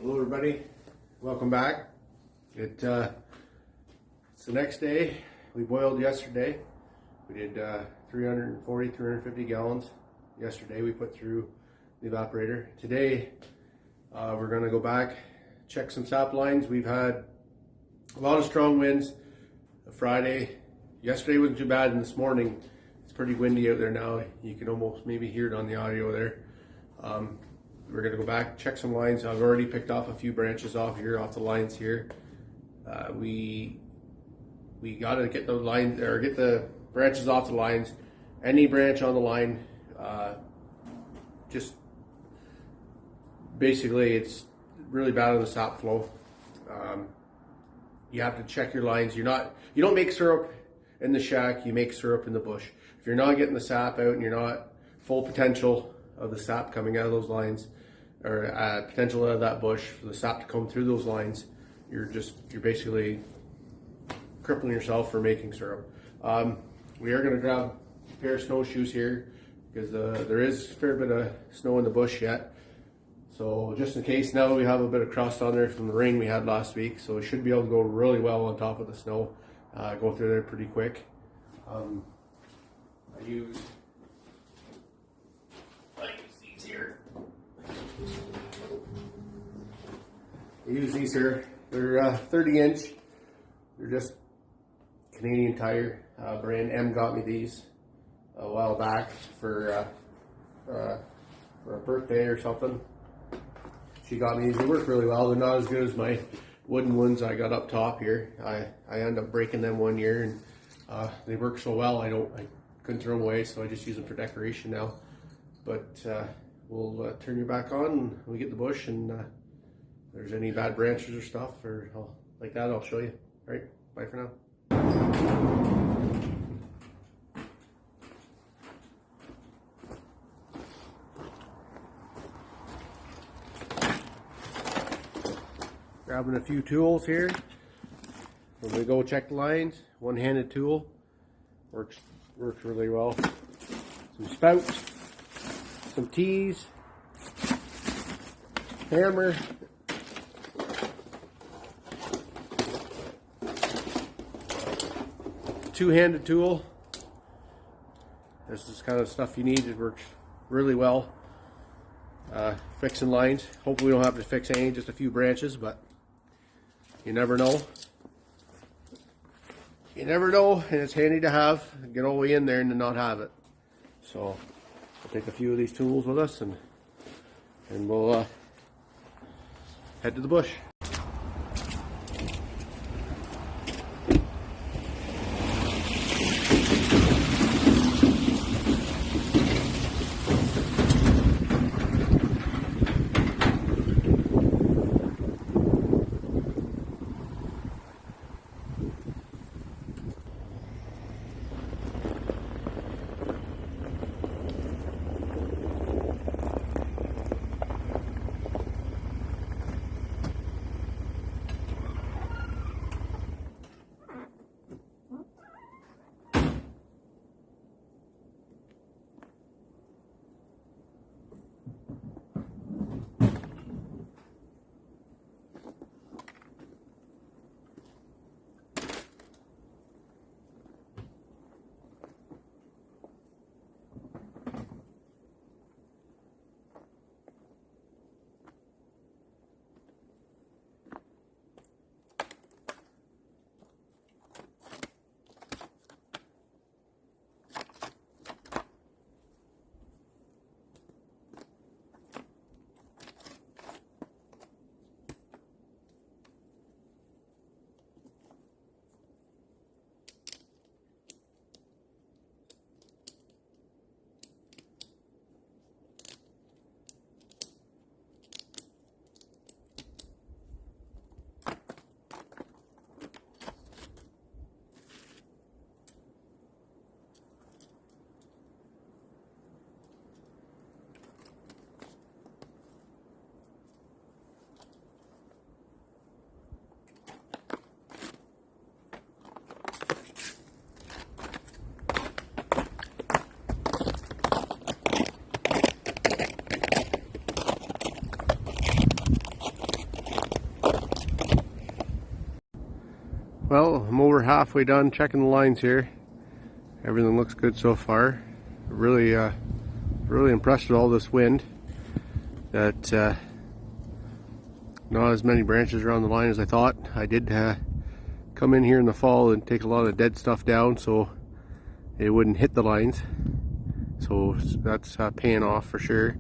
Hello everybody, welcome back. It's the next day. We boiled yesterday. We did 350 gallons yesterday. We put through the evaporator. Today we're going to go back, check some sap lines. We've had a lot of strong winds Friday. Yesterday wasn't too bad, and this morning it's pretty windy out there now. You can almost maybe hear it on the audio there. We're going to go back, check some lines. I've already picked off a few branches off the lines here. We got to get the line, or get the branches off the lines. Any branch on the line, just basically it's really bad on the sap flow. You have to check your lines. You don't make syrup in the shack, you make syrup in the bush. If you're not getting the sap out and you're not full potential of the sap coming out of those lines, or potential out of that bush for the sap to come through those lines, you're basically crippling yourself for making syrup. We are going to grab a pair of snowshoes here because there is a fair bit of snow in the bush yet. So just in case, now we have a bit of crust on there from the rain we had last week, so it should be able to go really well on top of the snow, go through there pretty quick. I use these here. I use these here. They're 30 inch. They're just Canadian Tire. Brand M got me these a while back for a birthday or something. She got me these. They work really well. They're not as good as my wooden ones I got up top here. I ended up breaking them one year, and they work so well I couldn't throw them away, so I just use them for decoration now. But we'll turn you back on when we get the bush, and if there's any bad branches or stuff or like that, I'll show you. All right, bye for now. Grabbing a few tools here. When we go check the lines, one-handed tool works really well. Some spouts, some tees, hammer, two-handed tool. This is kind of stuff you need. It works really well fixing lines. Hopefully we don't have to fix any, just a few branches, but you never know. You never know, and it's handy to have. Get all the way in there and to not have it. So we'll take a few of these tools with us, and we'll head to the bush. Well, I'm over halfway done checking the lines here. Everything looks good so far. Really impressed with all this wind. That not as many branches around the line as I thought. I did come in here in the fall and take a lot of dead stuff down so it wouldn't hit the lines. So that's paying off for sure.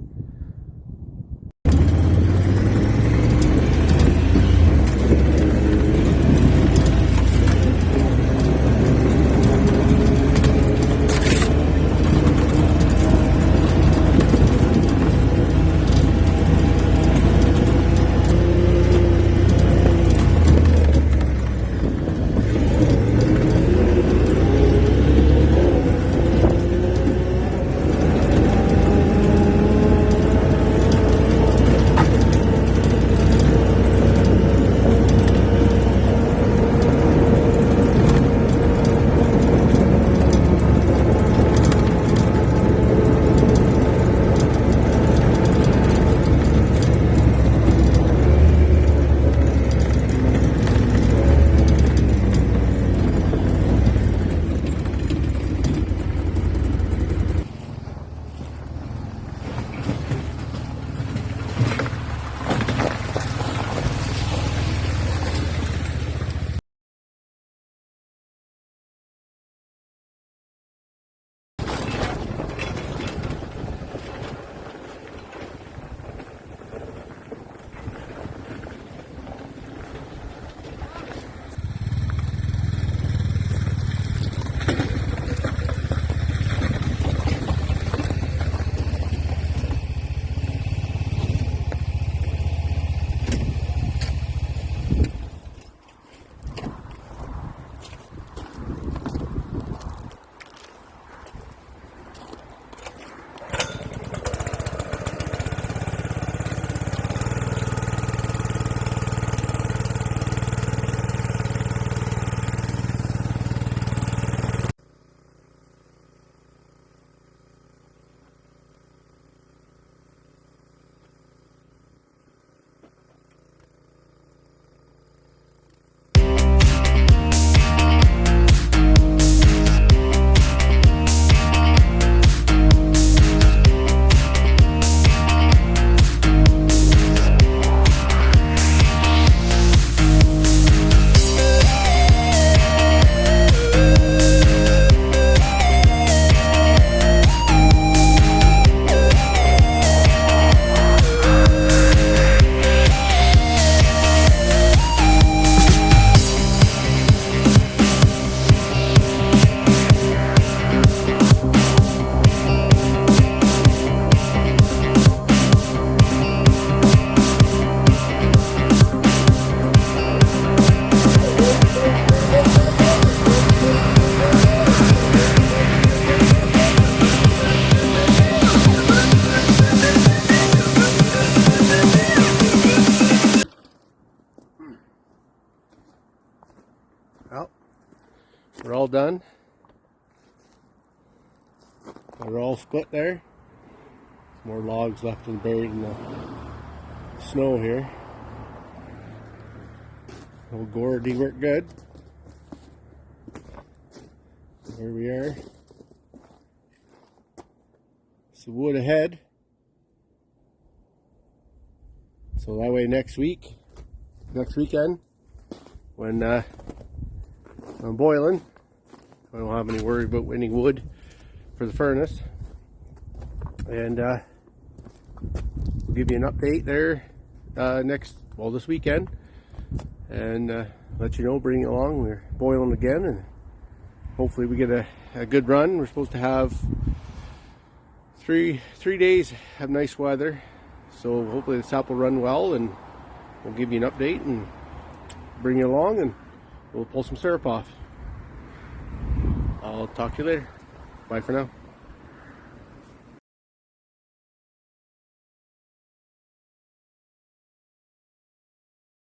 Well, we're all done. They're all split there. More logs left and buried in the snow here. Old Gordy worked good. There we are. Some wood ahead. So that way next weekend, when I'm boiling, I don't have any worry about any wood for the furnace. And we'll give you an update there this weekend, and let you know, bring you along. We're boiling again, and hopefully we get a good run. We're supposed to have three days of nice weather, so hopefully the sap will run well, and we'll give you an update and bring you along, and we'll pull some syrup off. I'll talk to you later. Bye for now.